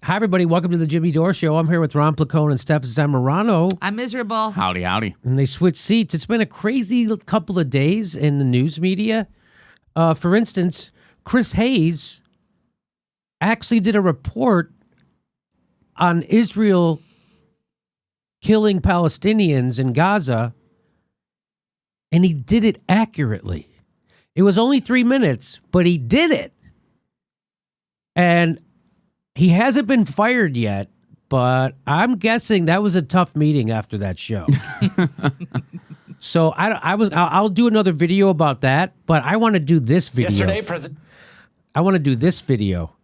Hi, everybody. Welcome to the Jimmy Dore Show. I'm here with Ron Placone and Steph Zamorano. I'm miserable. Howdy, howdy. And they switched seats. It's been a crazy couple of days in the news media. For instance, Chris Hayes actually did a report on Israel killing Palestinians in Gaza, and he did it accurately. It was only 3 minutes, but he did it. And he hasn't been fired yet, but I'm guessing that was a tough meeting after that show. So I'll do another video about that, but I want to do this video. I want to do this video.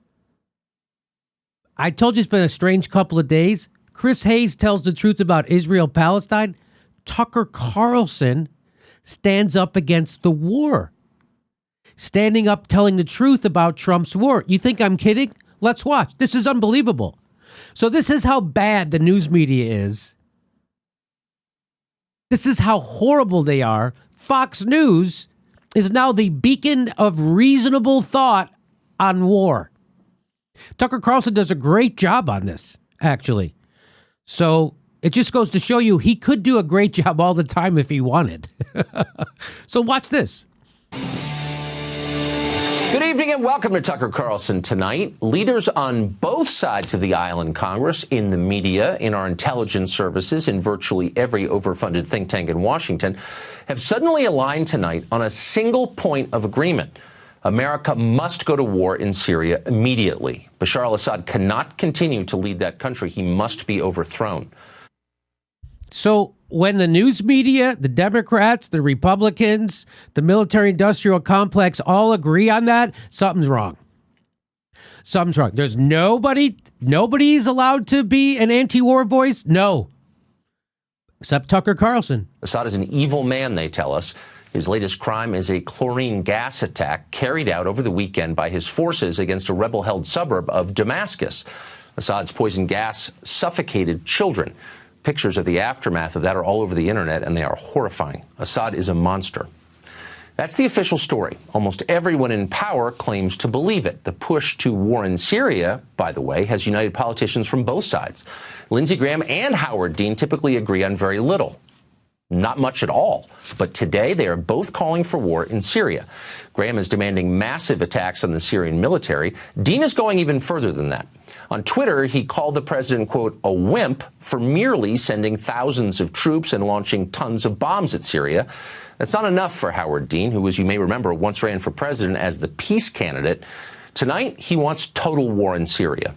I told you it's been a strange couple of days. Chris Hayes tells the truth about Israel-Palestine. Tucker Carlson stands up against the war. Standing up, telling the truth about Trump's war. You think I'm kidding? Let's watch. This is unbelievable. So this is how bad the news media is. This is how horrible they are. Fox News is now the beacon of reasonable thought on war. Tucker Carlson does a great job on this, actually. So it just goes to show you he could do a great job all the time if he wanted. So watch this. Good evening and welcome to Tucker Carlson Tonight. Leaders on both sides of the aisle in Congress, in the media, in our intelligence services, in virtually every overfunded think tank in Washington, have suddenly aligned tonight on a single point of agreement. America must go to war in Syria immediately. Bashar al-Assad cannot continue to lead that country. He must be overthrown. So when the news media, the Democrats, the Republicans, the military-industrial complex all agree on that, something's wrong. Something's wrong. There's nobody's allowed to be an anti-war voice? No. Except Tucker Carlson. Assad is an evil man, they tell us. His latest crime is a chlorine gas attack carried out over the weekend by his forces against a rebel-held suburb of Damascus. Assad's poison gas suffocated children. Pictures of the aftermath of that are all over the internet, and they are horrifying. Assad is a monster. That's the official story. Almost everyone in power claims to believe it. The push to war in Syria, by the way, has united politicians from both sides. Lindsey Graham and Howard Dean typically agree on very little. Not much at all. But today they are both calling for war in Syria. Graham is demanding massive attacks on the Syrian military. Dean is going even further than that. On Twitter, he called the president, quote, a wimp for merely sending thousands of troops and launching tons of bombs at Syria. That's not enough for Howard Dean, who, as you may remember, once ran for president as the peace candidate. Tonight, he wants total war in Syria.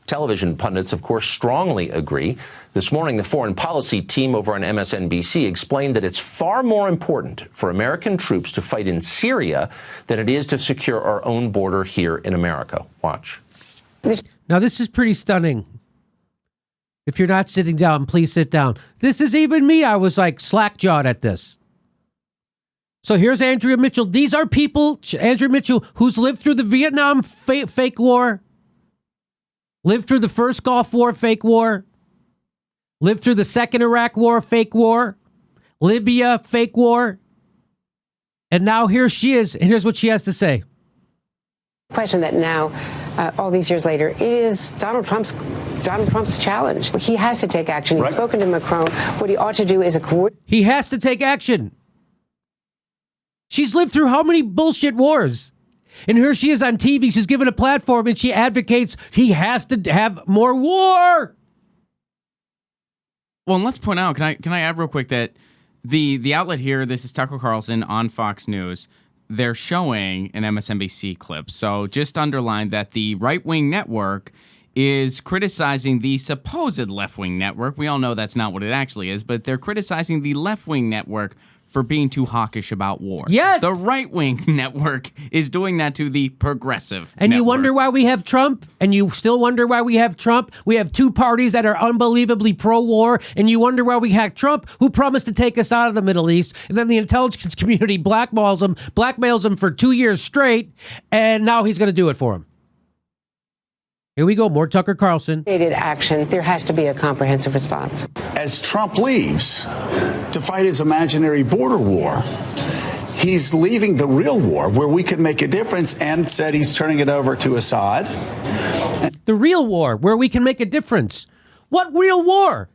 Television pundits, of course, strongly agree. This morning, the foreign policy team over on MSNBC explained that it's far more important for American troops to fight in Syria than it is to secure our own border here in America. Watch. Now, this is pretty stunning. If you're not sitting down, please sit down. This is even me. I was like slack-jawed at this. So here's Andrea Mitchell. These are people, Andrea Mitchell, who's lived through the Vietnam fake war, lived through the first Gulf War fake war, lived through the second Iraq war fake war, Libya fake war, and now here she is, and here's what she has to say. Question that now, all these years later, it is Donald Trump's challenge. He has to take action. He's spoken to Macron. What he ought to do is He has to take action. She's lived through how many bullshit wars? And here she is on TV. She's given a platform and she advocates he has to have more war. Well, and let's point out, can I add real quick that the outlet here, this is Tucker Carlson on Fox News, they're showing an MSNBC clip. So just underline that the right-wing network is criticizing the supposed left-wing network. We all know that's not what it actually is, but they're criticizing the left-wing network for being too hawkish about war. Yes! The right-wing network is doing that to the progressive And network. you wonder why we have Trump? And you still wonder why we have Trump? We have two parties that are unbelievably pro-war, and you wonder why we have Trump, who promised to take us out of the Middle East, and then the intelligence community blackmails him for 2 years straight, and now he's going to do it for him. Here we go, more Tucker Carlson. action. There has to be a comprehensive response. As Trump leaves to fight his imaginary border war, he's leaving the real war where we could make a difference, and said he's turning it over to Assad. The real war, where we can make a difference. What real war?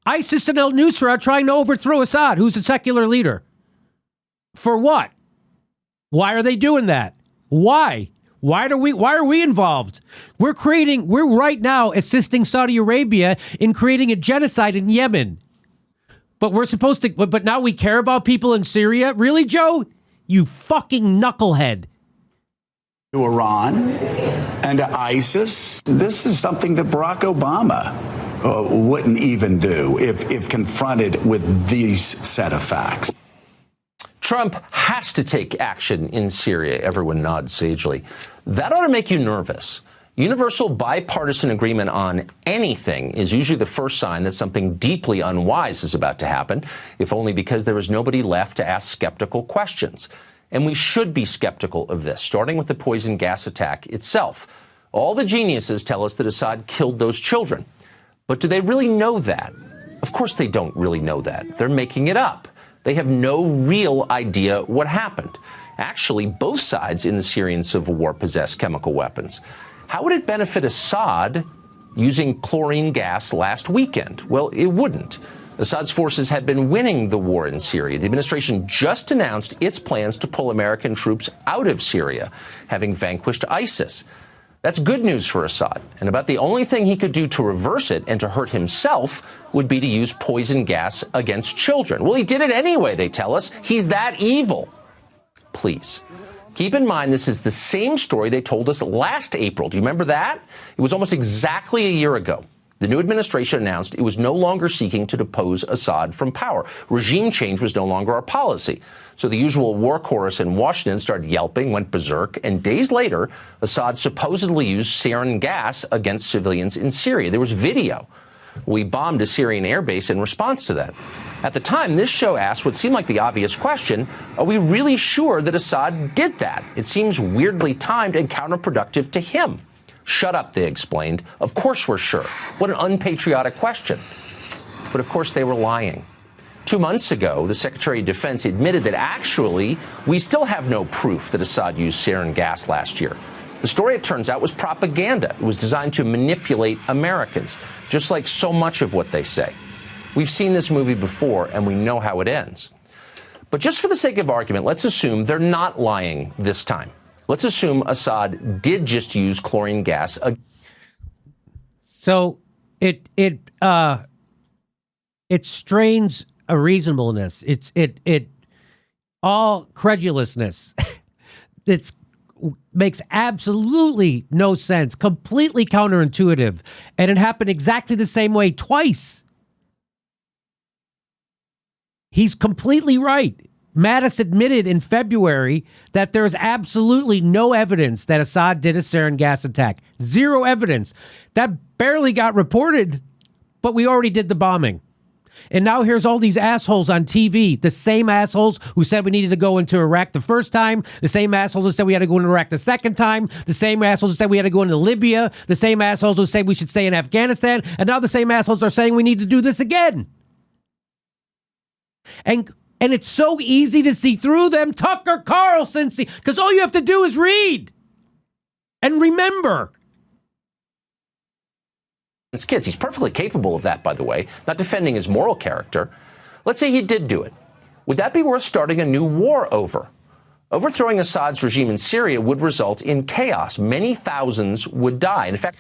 ISIS and al-Nusra are trying to overthrow Assad, who's a secular leader. For what? Why are they doing that? Why? Why are we involved? We're right now assisting Saudi Arabia in creating a genocide in Yemen. But we're supposed to, but now we care about people in Syria? Really, Joe? You fucking knucklehead. To Iran and to ISIS, this is something that Barack Obama wouldn't even do if confronted with these set of facts. Trump has to take action in Syria. Everyone nods sagely. That ought to make you nervous. Universal bipartisan agreement on anything is usually the first sign that something deeply unwise is about to happen, if only because there is nobody left to ask skeptical questions. And we should be skeptical of this, starting with the poison gas attack itself. All the geniuses tell us that Assad killed those children. But do they really know that? Of course they don't really know that. They're making it up. They have no real idea what happened. Actually, both sides in the Syrian civil war possess chemical weapons. How would it benefit Assad using chlorine gas last weekend? Well, it wouldn't. Assad's forces had been winning the war in Syria. The administration just announced its plans to pull American troops out of Syria, having vanquished ISIS. That's good news for Assad, and about the only thing he could do to reverse it and to hurt himself would be to use poison gas against children. Well, he did it anyway, they tell us. He's that evil. Please, keep in mind this is the same story they told us last April. Do you remember that? It was almost exactly a year ago. The new administration announced it was no longer seeking to depose Assad from power. Regime change was no longer our policy. So the usual war chorus in Washington started yelping, went berserk, and days later, Assad supposedly used sarin gas against civilians in Syria. There was video. We bombed a Syrian airbase in response to that. At the time, this show asked what seemed like the obvious question: are we really sure that Assad did that? It seems weirdly timed and counterproductive to him. Shut up, they explained. Of course we're sure. What an unpatriotic question. But of course they were lying. 2 months ago, the Secretary of Defense admitted that actually we still have no proof that Assad used sarin gas last year. The story, it turns out, was propaganda. It was designed to manipulate Americans, just like so much of what they say. We've seen this movie before, and we know how it ends. But just for the sake of argument, let's assume they're not lying this time. Let's assume Assad did just use chlorine gas. So it strains a reasonableness. It all credulousness. It makes absolutely no sense. Completely counterintuitive, and it happened exactly the same way twice. He's completely right. Mattis admitted in February that there's absolutely no evidence that Assad did a sarin gas attack. Zero evidence. That barely got reported, but we already did the bombing. And now here's all these assholes on TV, the same assholes who said we needed to go into Iraq the first time, the same assholes who said we had to go into Iraq the second time, the same assholes who said we had to go into Libya, the same assholes who said we should stay in Afghanistan, and now the same assholes are saying we need to do this again. And it's so easy to see through them. Tucker Carlson, because all you have to do is read and remember. Kids, he's perfectly capable of that, by the way, not defending his moral character. Let's say he did do it. Would that be worth starting a new war over? Overthrowing Assad's regime in Syria would result in chaos. Many thousands would die. In fact,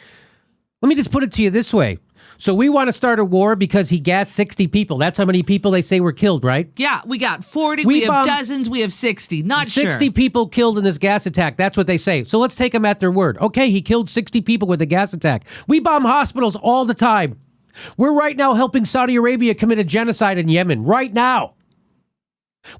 let me just put it to you this way. So we want to start a war because he gassed 60 people. That's how many people they say were killed, right? Yeah, we got 40, we have dozens, we have 60. Not 60 people killed in this gas attack. That's what they say. So let's take them at their word. Okay, he killed 60 people with a gas attack. We bomb hospitals all the time. We're right now helping Saudi Arabia commit a genocide in Yemen. Right now.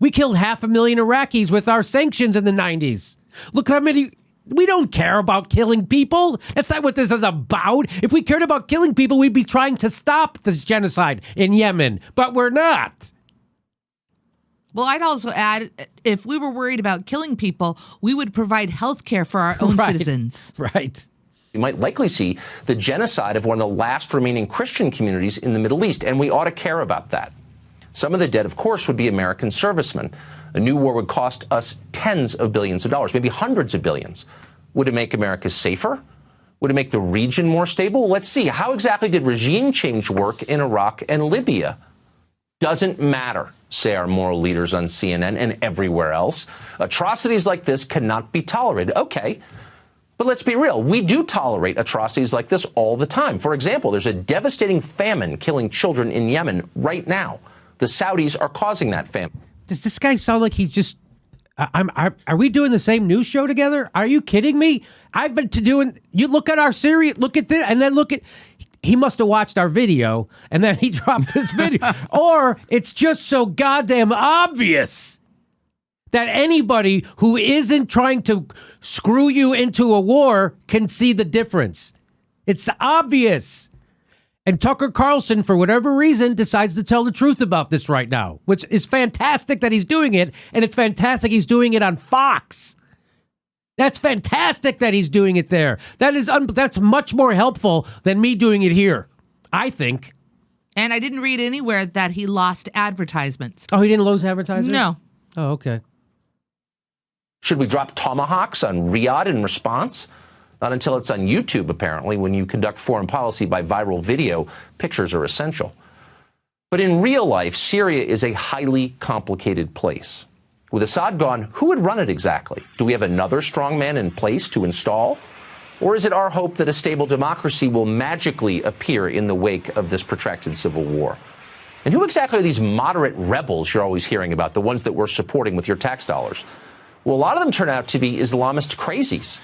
We killed 500,000 Iraqis with our sanctions in the 90s. Look how many... We don't care about killing people. That's not what this is about. If we cared about killing people, we'd be trying to stop this genocide in Yemen, but we're not. Well, I'd also add, if we were worried about killing people, we would provide health care for our own citizens. Right. You might likely see the genocide of one of the last remaining Christian communities in the Middle East, and we ought to care about that. Some of the dead, of course, would be American servicemen. A new war would cost us tens of billions of dollars, maybe hundreds of billions. Would it make America safer? Would it make the region more stable? Let's see. How exactly did regime change work in Iraq and Libya? Doesn't matter, say our moral leaders on CNN and everywhere else. Atrocities like this cannot be tolerated. Okay, but let's be real. We do tolerate atrocities like this all the time. For example, there's a devastating famine killing children in Yemen right now. The Saudis are causing that famine. Does this guy sound like he's just... Are we doing the same news show together? Are you kidding me? I've been doing... You look at our Syria, look at this, and then look at... He must have watched our video, and then he dropped this video. Or it's just so goddamn obvious that anybody who isn't trying to screw you into a war can see the difference. It's obvious. And Tucker Carlson, for whatever reason, decides to tell the truth about this right now, which is fantastic that he's doing it, and it's fantastic he's doing it on Fox. That's fantastic that he's doing it there. That's much more helpful than me doing it here, I think. And I didn't read anywhere that he lost advertisements. Oh, he didn't lose advertisers? No. Oh, okay. Should we drop tomahawks on Riyadh in response? Not until it's on YouTube, apparently. When you conduct foreign policy by viral video, pictures are essential. But in real life, Syria is a highly complicated place. With Assad gone, who would run it exactly? Do we have another strongman in place to install? Or is it our hope that a stable democracy will magically appear in the wake of this protracted civil war? And who exactly are these moderate rebels you're always hearing about, the ones that we're supporting with your tax dollars? Well, a lot of them turn out to be Islamist crazies.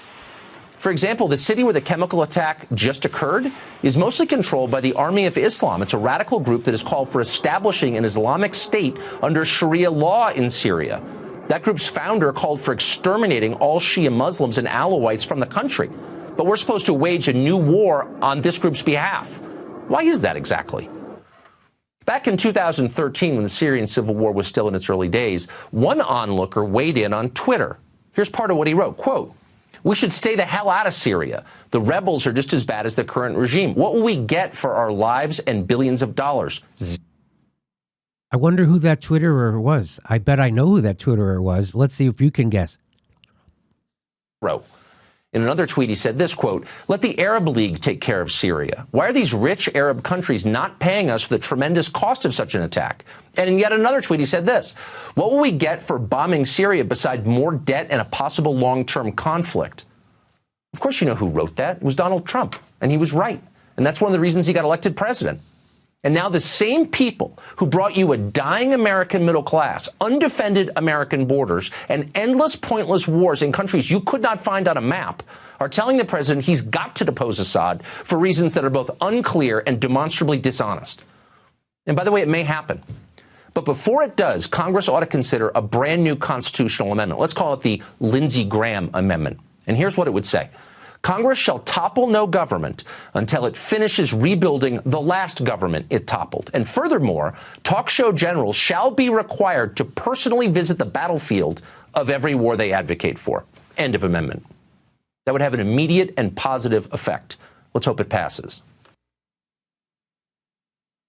For example, the city where the chemical attack just occurred is mostly controlled by the Army of Islam. It's a radical group that has called for establishing an Islamic state under Sharia law in Syria. That group's founder called for exterminating all Shia Muslims and Alawites from the country. But we're supposed to wage a new war on this group's behalf. Why is that exactly? Back in 2013, when the Syrian civil war was still in its early days, one onlooker weighed in on Twitter. Here's part of what he wrote, quote, "We should stay the hell out of Syria. The rebels are just as bad as the current regime. What will we get for our lives and billions of dollars?" I wonder who that Twitterer was. I bet I know who that Twitterer was. Let's see if you can guess. In another tweet, he said this, quote, "Let the Arab League take care of Syria. Why are these rich Arab countries not paying us for the tremendous cost of such an attack?" And in yet another tweet, he said this, "What will we get for bombing Syria beside more debt and a possible long-term conflict?" Of course, you know who wrote that. It was Donald Trump. And he was right. And that's one of the reasons he got elected president. And now the same people who brought you a dying American middle class, undefended American borders, and endless pointless wars in countries you could not find on a map are telling the president he's got to depose Assad for reasons that are both unclear and demonstrably dishonest. And by the way, it may happen. But before it does, Congress ought to consider a brand new constitutional amendment. Let's call it the Lindsey Graham Amendment. And here's what it would say. Congress shall topple no government until it finishes rebuilding the last government it toppled. And furthermore, talk show generals shall be required to personally visit the battlefield of every war they advocate for. End of amendment. That would have an immediate and positive effect. Let's hope it passes.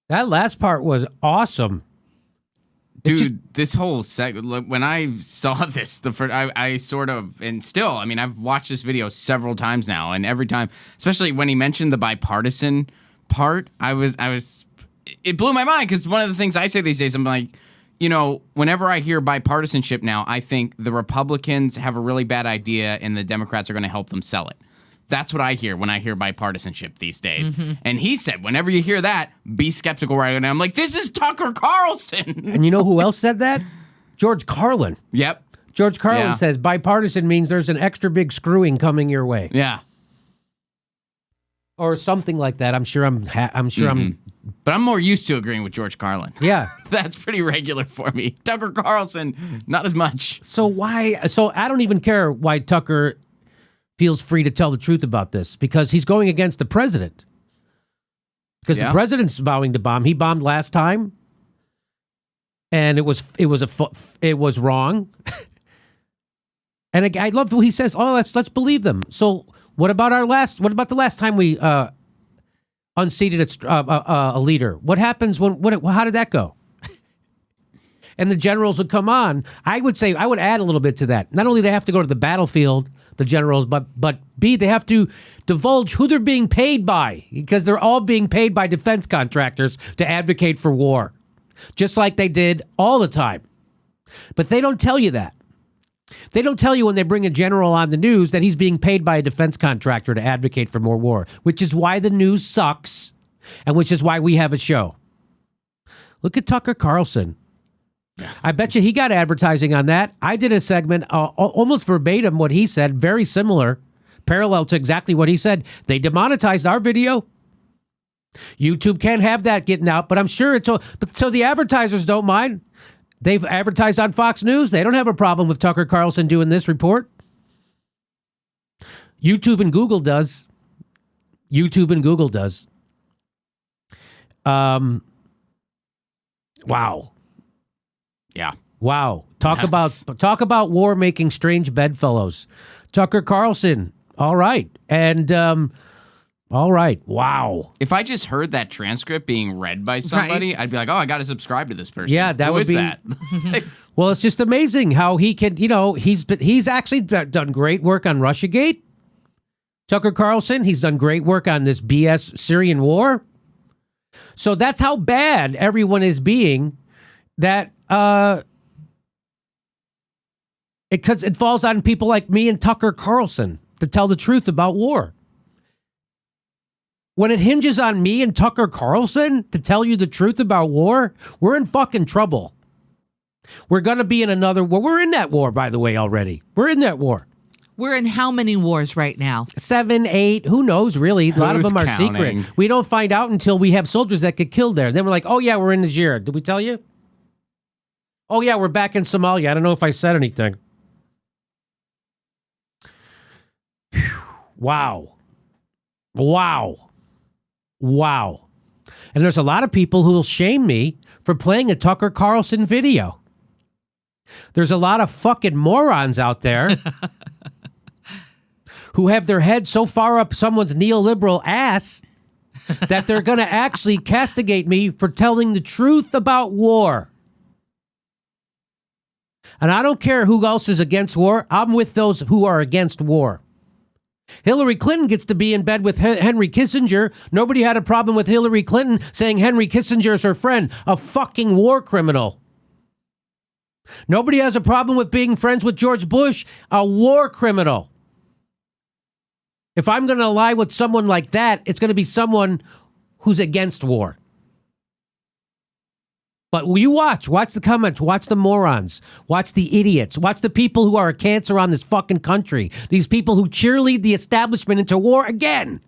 That last part was awesome. Dude, this whole segment, when I saw this, I sort of, and still, I mean, I've watched this video several times now, and every time, especially when he mentioned the bipartisan part, it blew my mind, because one of the things I say these days, I'm like, you know, whenever I hear bipartisanship now, I think the Republicans have a really bad idea, and the Democrats are going to help them sell it. That's what I hear when I hear bipartisanship these days. Mm-hmm. And he said, whenever you hear that, be skeptical right now. I'm like, this is Tucker Carlson. And you know who else said that? George Carlin. Yep. George Carlin says bipartisan means there's an extra big screwing coming your way. Yeah. Or something like that. I'm sure I'm But I'm more used to agreeing with George Carlin. Yeah. That's pretty regular for me. Tucker Carlson, not as much. So I don't even care why Tucker feels free to tell the truth about this, because he's going against the president. Because the president's vowing to bomb. He bombed last time, and it was wrong. And I love what he says. Oh, let's believe them. So what about the last time we unseated a leader? What happens how did that go? And the generals would come on. I would add a little bit to that. Not only they have to go to the battlefield, the generals, but B, they have to divulge who they're being paid by, because they're all being paid by defense contractors to advocate for war, just like they did all the time. But they don't tell you that. They don't tell you when they bring a general on the news that he's being paid by a defense contractor to advocate for more war, which is why the news sucks and which is why we have a show. Look at Tucker Carlson. I bet you he got advertising on that. I did a segment almost verbatim what he said, very similar, parallel to exactly what he said. They demonetized our video. YouTube can't have that getting out, but I'm sure it's... But so the advertisers don't mind. They've advertised on Fox News. They don't have a problem with Tucker Carlson doing this report. YouTube and Google does. YouTube and Google does. Wow. Yeah. Wow. Talk Yes. about war making strange bedfellows. Tucker Carlson. All right. And all right. Wow. If I just heard that transcript being read by somebody, I'd be like, oh, I got to subscribe to this person. Yeah, that Who would is be- that? Well, it's just amazing how he can, he's actually done great work on Russiagate. Tucker Carlson, he's done great work on this BS Syrian war. So that's how bad everyone is being, that it falls on people like me and Tucker Carlson to tell the truth about war. When it hinges on me and Tucker Carlson to tell you the truth about war, we're in fucking trouble. We're going to be in another war. We're in that war, by the way, already. We're in that war. We're in how many wars right now? 7, 8, who knows, really? A lot of Who's them are counting? secret. We don't find out until we have soldiers that get killed there. Then we're like, oh, yeah, we're in Niger. Did we tell you? Oh, yeah, we're back in Somalia. I don't know if I said anything. Whew. Wow. Wow. Wow. And there's a lot of people who will shame me for playing a Tucker Carlson video. There's a lot of fucking morons out there who have their head so far up someone's neoliberal ass that they're going to actually castigate me for telling the truth about war. And I don't care who else is against war. I'm with those who are against war. Hillary Clinton gets to be in bed with Henry Kissinger. Nobody had a problem with Hillary Clinton saying Henry Kissinger is her friend, a fucking war criminal. Nobody has a problem with being friends with George Bush, a war criminal. If I'm going to ally with someone like that, it's going to be someone who's against war. But you watch the comments, watch the morons, watch the idiots, watch the people who are a cancer on this fucking country. These people who cheerlead the establishment into war again.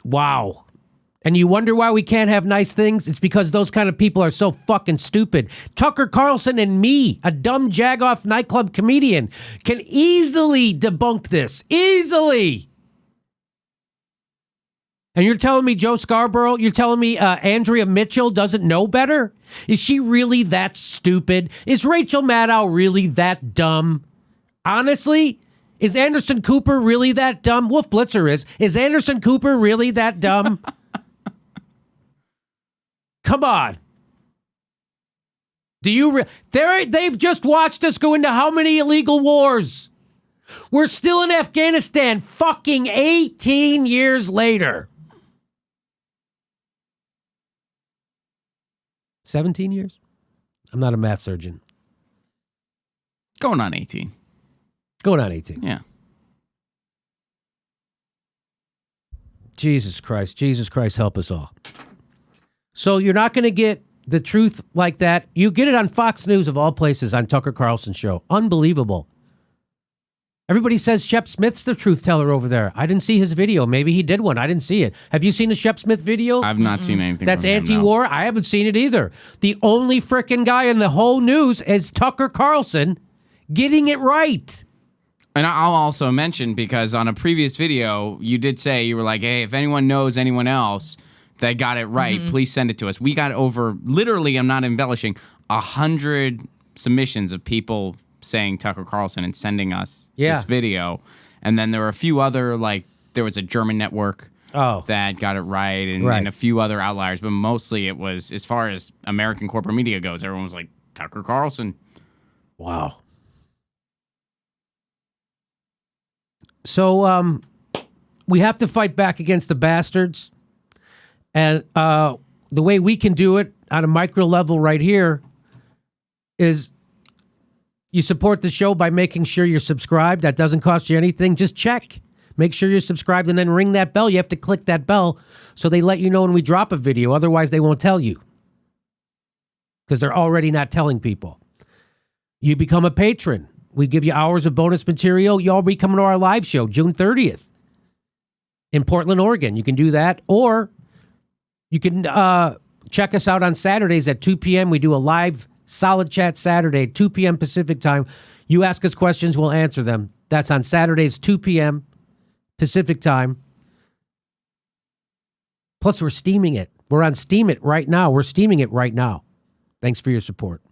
Wow. And you wonder why we can't have nice things? It's because those kind of people are so fucking stupid. Tucker Carlson and me, a dumb jagoff nightclub comedian, can easily debunk this. Easily. And you're telling me Joe Scarborough, you're telling me Andrea Mitchell doesn't know better? Is she really that stupid? Is Rachel Maddow really that dumb? Honestly, is Anderson Cooper really that dumb? Wolf Blitzer is. Is Anderson Cooper really that dumb? Come on. Do you... They've just watched us go into how many illegal wars? We're still in Afghanistan fucking 18 years later. 17 years? I'm not a math surgeon. Going on 18. Going on 18. Yeah. Jesus Christ, help us all. So you're not going to get the truth like that. You get it on Fox News, of all places, on Tucker Carlson's show. Unbelievable. Everybody says Shep Smith's the truth teller over there. I didn't see his video. Maybe he did one. I didn't see it. Have you seen the Shep Smith video? I've not seen anything That's from him, no. anti-war? I haven't seen it either. The only frickin' guy in the whole news is Tucker Carlson getting it right. And I'll also mention, because on a previous video, you did say, you were like, hey, if anyone knows anyone else that got it right, please send it to us. We got over, literally, I'm not embellishing, 100 submissions of people saying Tucker Carlson and sending us this video. And then there were a few other, like, there was a German network that got it right, and a few other outliers. But mostly it was, as far as American corporate media goes, everyone was like, Tucker Carlson. Wow. So we have to fight back against the bastards. And the way we can do it on a micro level right here is you support the show by making sure you're subscribed. That doesn't cost you anything. Just check. Make sure you're subscribed and then ring that bell. You have to click that bell so they let you know when we drop a video. Otherwise, they won't tell you because they're already not telling people. You become a patron. We give you hours of bonus material. Y'all be coming to our live show June 30th in Portland, Oregon. You can do that. Or you can check us out on Saturdays at 2 p.m. We do a live Solid Chat Saturday, 2 p.m. Pacific time. You ask us questions, we'll answer them. That's on Saturdays, 2 p.m. Pacific time. Plus, we're steaming it. We're on Steam It right now. We're steaming it right now. Thanks for your support.